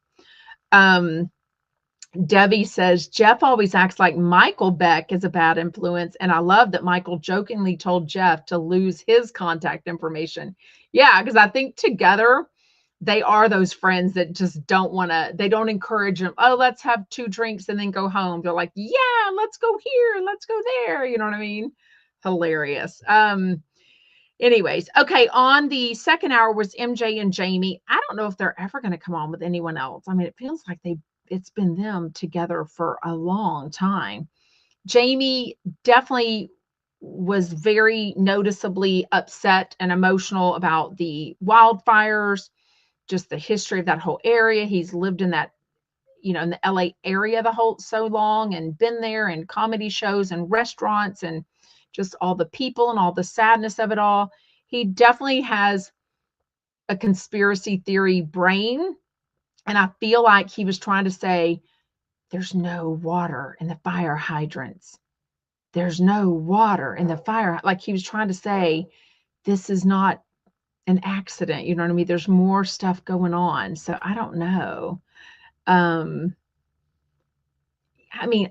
Debbie says, Jeff always acts like Michael Beck is a bad influence. And I love that Michael jokingly told Jeff to lose his contact information. Yeah, because I think together they are those friends that just don't wanna they don't encourage them. "Oh, let's have 2 drinks and then go home." They're like, "Yeah, let's go here, let's go there." You know what I mean? Hilarious. Anyways, okay, on the second hour was MJ and Jamie. I don't know if they're ever gonna come on with anyone else. I mean, it feels like it's been them together for a long time. Jamie definitely was very noticeably upset and emotional about the wildfires, just the history of that whole area. He's lived in that, in the LA area the whole so long and been there and comedy shows and restaurants and just all the people and all the sadness of it all. He definitely has a conspiracy theory brain. And I feel like he was trying to say, there's no water in the fire hydrants. There's no water in the fire. Like he was trying to say, this is not an accident. You know what I mean? There's more stuff going on. So I don't know. Um, I mean,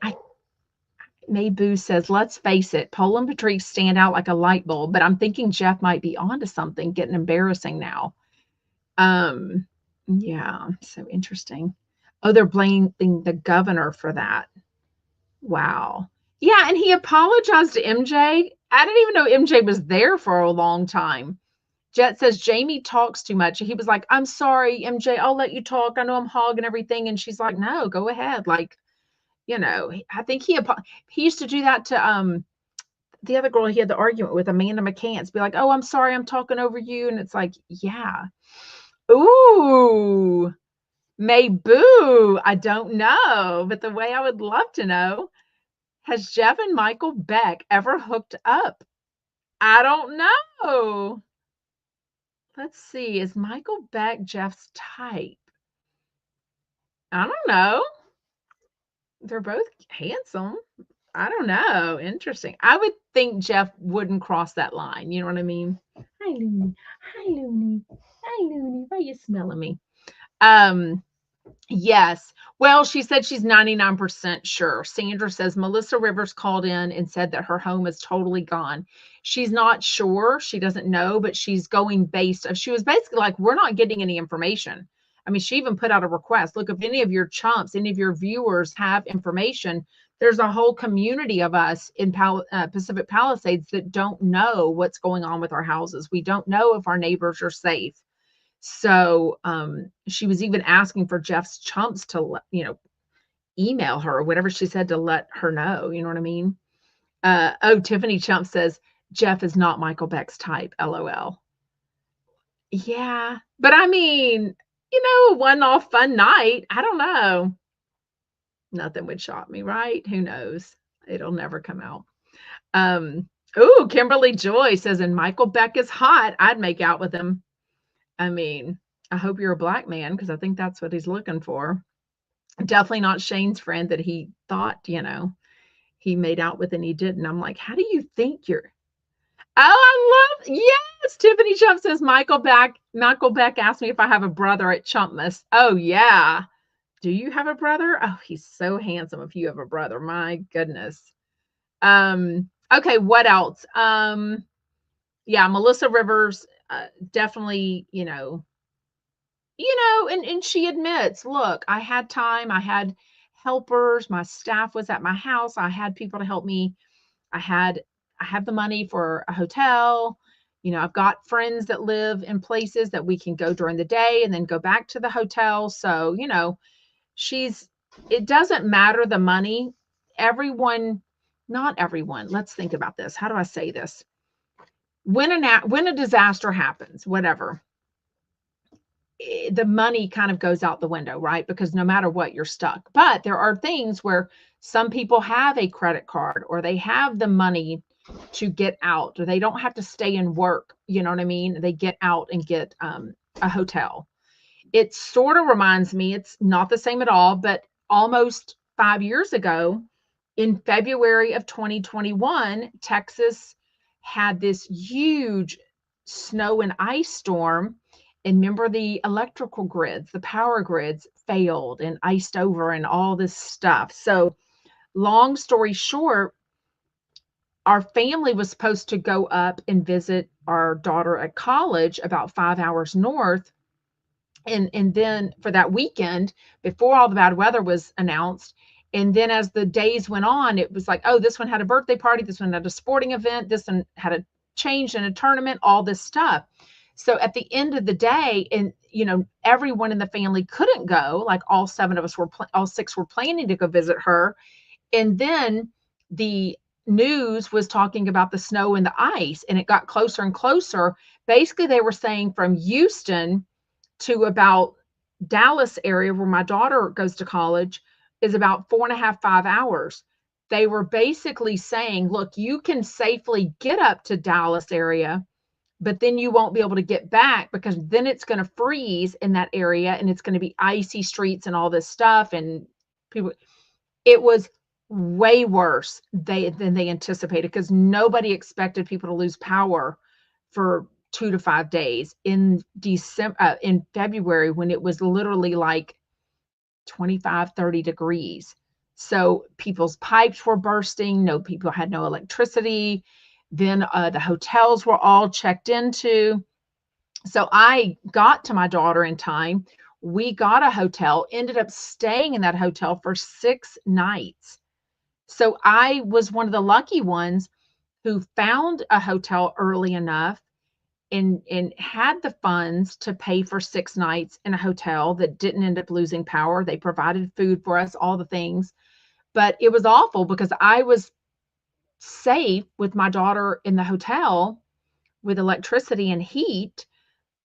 Mayboo says, let's face it, Poland and Patrice stand out like a light bulb, but I'm thinking Jeff might be onto something, getting embarrassing now. Um, yeah, so interesting. Oh, they're blaming the governor for that. Wow. Yeah, and he apologized to MJ. I didn't even know MJ was there for a long time. Jet says Jamie talks too much. He was like, I'm sorry, MJ, I'll let you talk. I know I'm hogging everything. And she's like, no, go ahead. Like, I think he used to do that to the other girl he had the argument with, Amanda McCants, be like, oh, I'm sorry, I'm talking over you. And it's like, yeah. Ooh, Mayboo. I don't know, but the way I would love to know, has Jeff and Michael Beck ever hooked up? I don't know. Let's see. Is Michael Beck Jeff's type? I don't know. They're both handsome. I don't know. Interesting. I would think Jeff wouldn't cross that line. You know what I mean? Hi, Looney. Hi, Looney. Hi, Looney. Why are you smelling me? Um, Yes. Well, she said she's 99% sure. Sandra says Melissa Rivers called in and said that her home is totally gone. She's not sure. She doesn't know, but she's going she was basically like, we're not getting any information. I mean, she even put out a request. Look, if any of your chumps, any of your viewers have information, there's a whole community of us in Pacific Palisades that don't know what's going on with our houses. We don't know if our neighbors are safe. So, she was even asking for Jeff's chumps to email her or whatever she said to let her know, you know what I mean? Tiffany Chump says, "Jeff is not Michael Beck's type, LOL." Yeah, but I mean, a one-off fun night, I don't know. Nothing would shock me, right? Who knows? It'll never come out. Kimberly Joy says, "And Michael Beck is hot. I'd make out with him." I mean, I hope you're a black man because I think that's what he's looking for. Definitely not Shane's friend that he thought, he made out with and he didn't. I'm like, how do you think you're? Oh, yes. Tiffany Chump says Michael Beck asked me if I have a brother at Chumpmas. Oh, yeah. Do you have a brother? Oh, he's so handsome if you have a brother. My goodness. Okay, what else? Yeah, Melissa Rivers, definitely, and she admits, look, I had time, I had helpers, my staff was at my house, I had people to help me. I have the money for a hotel. I've got friends that live in places that we can go during the day and then go back to the hotel. So, she's it doesn't matter the money. Everyone, not everyone. Let's think about this. How do I say this? When a disaster happens, whatever, the money kind of goes out the window, right? Because no matter what, you're stuck. But there are things where some people have a credit card or they have the money to get out, or they don't have to stay and work. You know what I mean? They get out and get a hotel. It sort of reminds me, it's not the same at all, but almost 5 years ago, in February of 2021, Texas had this huge snow and ice storm. And remember, the electrical grids, the power grids failed and iced over and all this stuff. So, long story short, our family was supposed to go up and visit our daughter at college about 5 hours north. And then for that weekend, before all the bad weather was announced, and then as the days went on, it was like, oh, this one had a birthday party, this one had a sporting event, this one had a change in a tournament, all this stuff. So at the end of the day, and everyone in the family couldn't go. Like all seven of us all six were planning to go visit her. And then the news was talking about the snow and the ice, and it got closer and closer. Basically, they were saying from Houston to about Dallas area, where my daughter goes to college, is about 4.5, 5 hours. They were basically saying, look, you can safely get up to Dallas area, but then you won't be able to get back, because then it's going to freeze in that area and it's going to be icy streets and all this stuff. And people, it was way worse than they anticipated, because nobody expected people to lose power for 2 to 5 days in February, when it was literally like 25, 30 degrees. So people's pipes were bursting. People had no electricity. Then the hotels were all checked into. So I got to my daughter in time. We got a hotel, ended up staying in that hotel for 6 nights. So I was one of the lucky ones who found a hotel early enough and had the funds to pay for 6 nights in a hotel that didn't end up losing power. They provided food for us, all the things. But it was awful because I was safe with my daughter in the hotel with electricity and heat.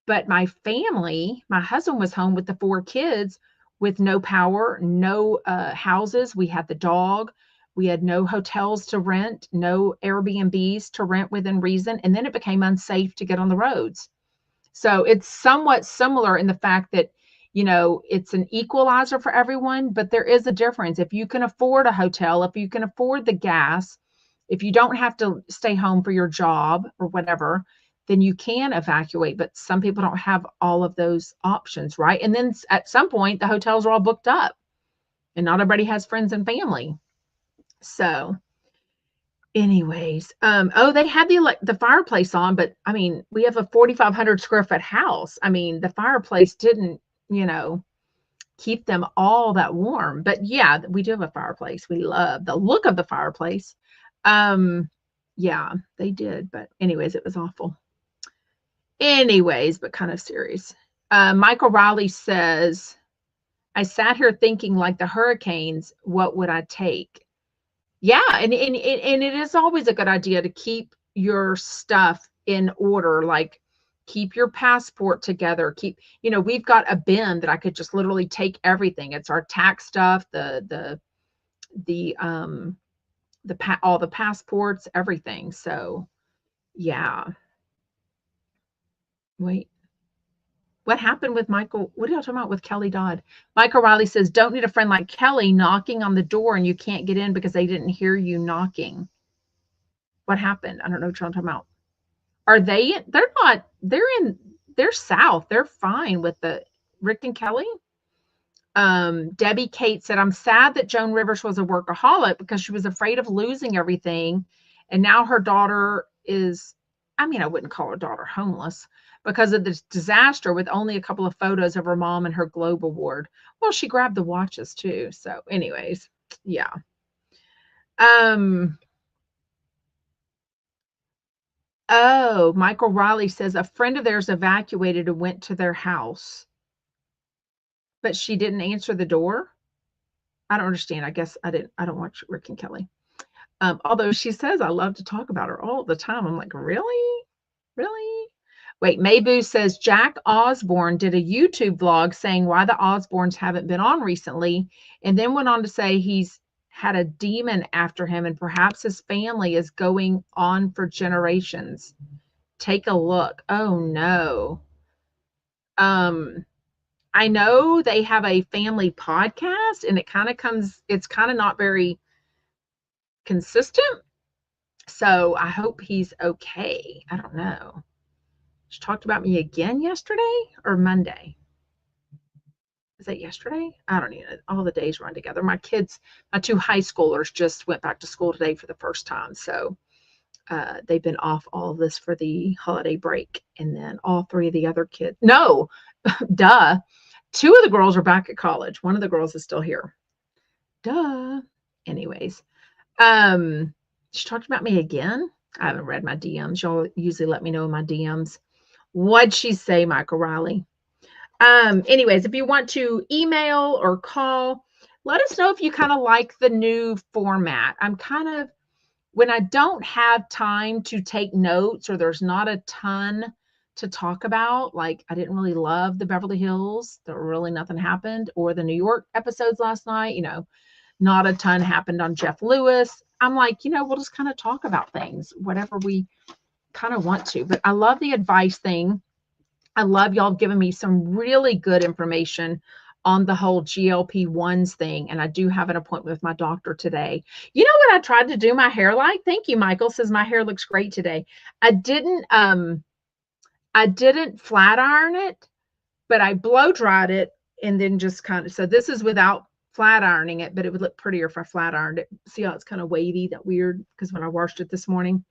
But my family, my husband was home with the 4 kids with no power, no houses. We had the dog. We had no hotels to rent, no Airbnbs to rent within reason. And then it became unsafe to get on the roads. So it's somewhat similar in the fact that, it's an equalizer for everyone, but there is a difference. If you can afford a hotel, if you can afford the gas, if you don't have to stay home for your job or whatever, then you can evacuate. But some people don't have all of those options, right? And then at some point, the hotels are all booked up and not everybody has friends and family. So anyways, they had the fireplace on, but I mean, we have a 4,500 square foot house. I mean, the fireplace didn't, keep them all that warm. But yeah, we do have a fireplace. We love the look of the fireplace. Yeah, they did. But anyways, it was awful. Anyways, but kind of serious. Michael Riley says, I sat here thinking, like the hurricanes, what would I take? Yeah, and it is always a good idea to keep your stuff in order, like keep your passport together. We've got a bin that I could just literally take everything. It's our tax stuff, all the passports, everything. So yeah. Wait. What happened with Michael? What are y'all talking about with Kelly Dodd? Michael Riley says, don't need a friend like Kelly knocking on the door and you can't get in because they didn't hear you knocking. What happened? I don't know what you're talking about. Are they? They're not. They're south. They're fine with the Rick and Kelly. Debbie Kate said, I'm sad that Joan Rivers was a workaholic because she was afraid of losing everything. And now her daughter is, I wouldn't call her daughter homeless because of this disaster, with only a couple of photos of her mom and her Globe Award. Well, she grabbed the watches too. So anyways, yeah. Oh, Michael Riley says a friend of theirs evacuated and went to their house, but she didn't answer the door. I don't understand. I guess I don't watch Rick and Kelly. Although she says I love to talk about her all the time. I'm like, really? Really? Wait, Mayboo says Jack Osborne did a YouTube vlog saying why the Osbornes haven't been on recently, and then went on to say he's had a demon after him and perhaps his family is going on for generations. Take a look. Oh no. I know they have a family podcast and it's kind of not very consistent. So I hope he's okay. I don't know. She talked about me again yesterday or Monday. Is that yesterday? I don't know. All the days run together. My 2 high schoolers just went back to school today for the first time. So they've been off all of this for the holiday break. And then all 3 of the other kids. No, Duh. Two of the girls are back at college. One of the girls is still here. Duh. Anyways, she talked about me again. I haven't read my DMs. Y'all usually let me know in my DMs. What'd she say, Michael Riley? Anyways, if you want to email or call, let us know if you kind of like the new format. I'm kind of, when I don't have time to take notes or there's not a ton to talk about, like I didn't really love the Beverly Hills, there really nothing happened, or the New York episodes last night, not a ton happened on Jeff Lewis. I'm like, we'll just kind of talk about things, whatever we kind of want to. But I love the advice thing. I love y'all giving me some really good information on the whole GLP-1s thing. And I do have an appointment with my doctor today. You know what I tried to do my hair like? Thank you, Michael. Says my hair looks great today. I didn't flat iron it, but I blow dried it and then just kind of, so this is without flat ironing it, but it would look prettier if I flat ironed it. See how it's kind of wavy, that weird, because when I washed it this morning,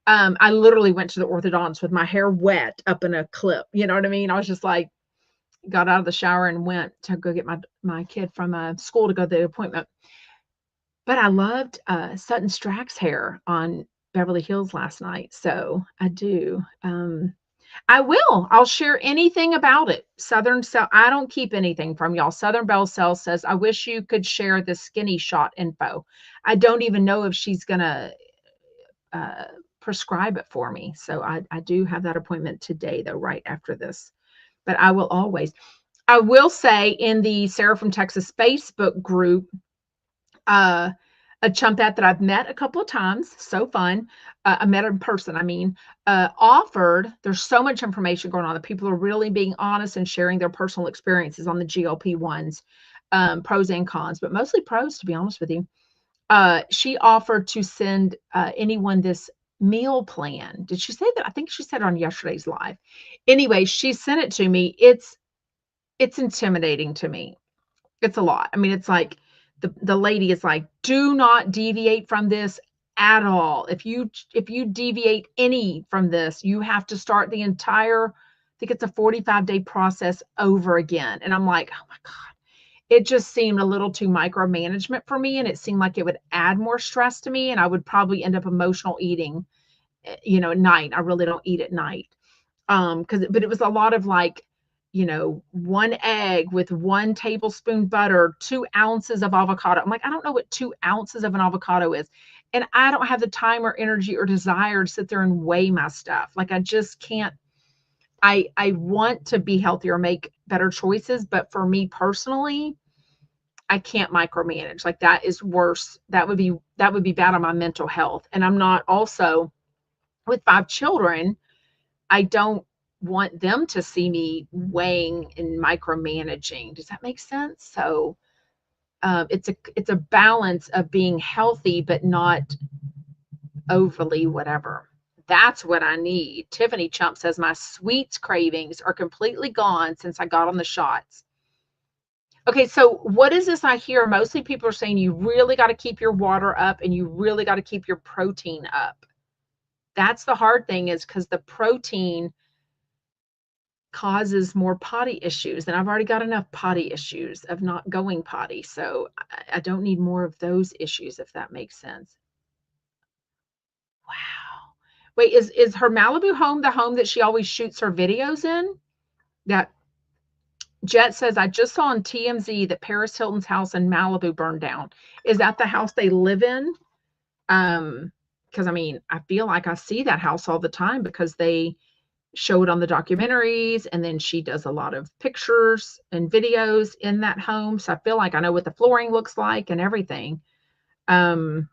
I literally went to the orthodontist with my hair wet up in a clip. You know what I mean? I was just like, got out of the shower and went to go get my kid from school to go to the appointment. But I loved Sutton Strack's hair on Beverly Hills last night. So I do. I'll share anything about it. Southern Cell, I don't keep anything from y'all. Southern Belle Cell says, I wish you could share the skinny shot info. I don't even know if she's going to prescribe it for me. So I do have that appointment today, though, right after this. But I will say in the Sarah from Texas Facebook group, a chumpette that I've met a couple of times, so fun. I met her in person, offered, there's so much information going on that people are really being honest and sharing their personal experiences on the GLP-1s, pros and cons, but mostly pros, to be honest with you. She offered to send anyone this meal plan. Did she say that? I think she said it on yesterday's live. Anyway, she sent it to me. It's intimidating to me. It's a lot. It's like the lady is like, do not deviate from this at all. If you deviate any from this, you have to start the entire, I think it's a 45-day process over again. And I'm like, oh my God. It just seemed a little too micromanagement for me. And it seemed like it would add more stress to me. And I would probably end up emotional eating, at night. I really don't eat at night. But it was a lot of like, 1 egg with 1 tablespoon butter, 2 ounces of avocado. I'm like, I don't know what 2 ounces of an avocado is. And I don't have the time or energy or desire to sit there and weigh my stuff. Like, I just can't. I want to be healthier, make better choices, but for me personally, I can't micromanage. Like, that is worse. That would be bad on my mental health. And I'm not, also with 5 children, I don't want them to see me weighing and micromanaging. Does that make sense? So it's a balance of being healthy, but not overly whatever. That's what I need. Tiffany Chump says, my sweets cravings are completely gone since I got on the shots. Okay, so what is this I hear? Mostly people are saying you really got to keep your water up and you really got to keep your protein up. That's the hard thing, is because the protein causes more potty issues. And I've already got enough potty issues of not going potty. So I don't need more of those issues, if that makes sense. Wow. Wait, is her Malibu home the home that she always shoots her videos in? That Jet says, I just saw on TMZ that Paris Hilton's house in Malibu burned down. Is that the house they live in? Because I feel like I see that house all the time because they show it on the documentaries, and then she does a lot of pictures and videos in that home. So I feel like I know what the flooring looks like and everything. The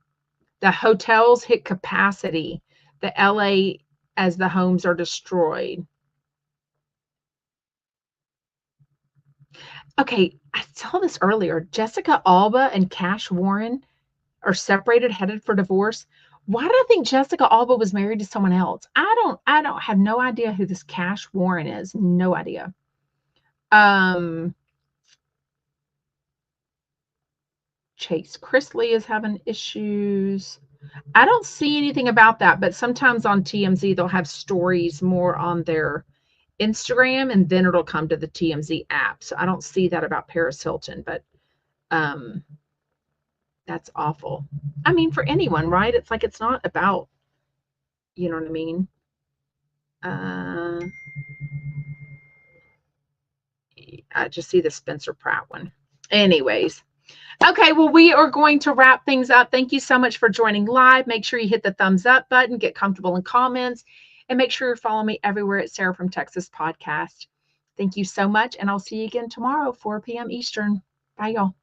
hotels hit capacity, the LA, as the homes are destroyed. Okay, I saw this earlier. Jessica Alba and Cash Warren are separated, headed for divorce. Why do I think Jessica Alba was married to someone else? I don't have no idea who this Cash Warren is. No idea. Chase Chrisley is having issues. I don't see anything about that, but sometimes on TMZ they'll have stories more on their Instagram, and then it'll come to the TMZ app. So I don't see that about Paris Hilton, but that's awful. I mean, for anyone, right? It's like, it's not about, you know what I mean? I just see the Spencer Pratt one. Anyways. Okay, well, we are going to wrap things up. Thank you so much for joining live. Make sure you hit the thumbs up button, get comfortable in comments, and make sure you follow me everywhere at Sarah from Texas Podcast. Thank you so much, and I'll see you again tomorrow, 4 p.m. Eastern. Bye, y'all.